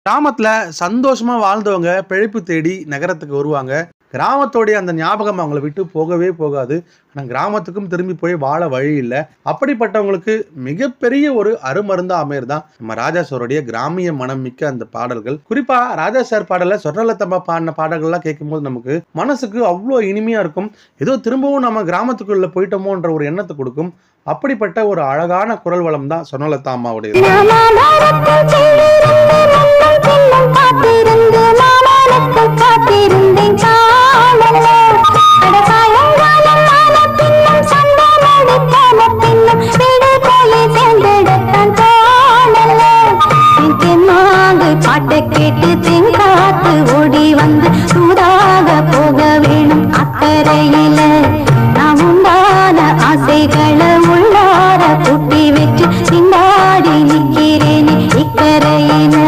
கிராமத்துல சந்தோஷமா வாழ்ந்தவங்க பிழைப்பு தேடி நகரத்துக்கு வருவாங்க. கிராமத்தோடைய அந்த ஞாபகம் அவங்கள விட்டு போகவே போகாது. ஆனா கிராமத்துக்கும் திரும்பி போய் வாழ வழி இல்ல. அப்படிப்பட்டவங்களுக்கு மிகப்பெரிய ஒரு அருமருந்தா அமையறதான் நம்ம ராஜா சாருடைய கிராமிய மனம் மிக்க அந்த பாடல்கள். குறிப்பா ராஜா சார் பாடல சொர்ணலதா பாடின பாடல்கள்லாம் கேட்கும்போது நமக்கு மனசுக்கு அவ்வளோ இனிமையா இருக்கும். ஏதோ திரும்பவும் நம்ம கிராமத்துக்குள்ள போயிட்டோமோன்ற ஒரு எண்ணத்தை கொடுக்கும். அப்படிப்பட்ட ஒரு அழகான குரல் வளம் தான் சொர்ணலதா அம்மாவுடைய. பாட்டை கேட்டு தென்காத்து ஓடி வந்து சூடாக போக வேணும் அக்கறையில நாம் உண்டான ஆசைகளை உள்ளார கூட்டி வச்சு சிந்தாடி நிற்கிறேன் இக்கரையில.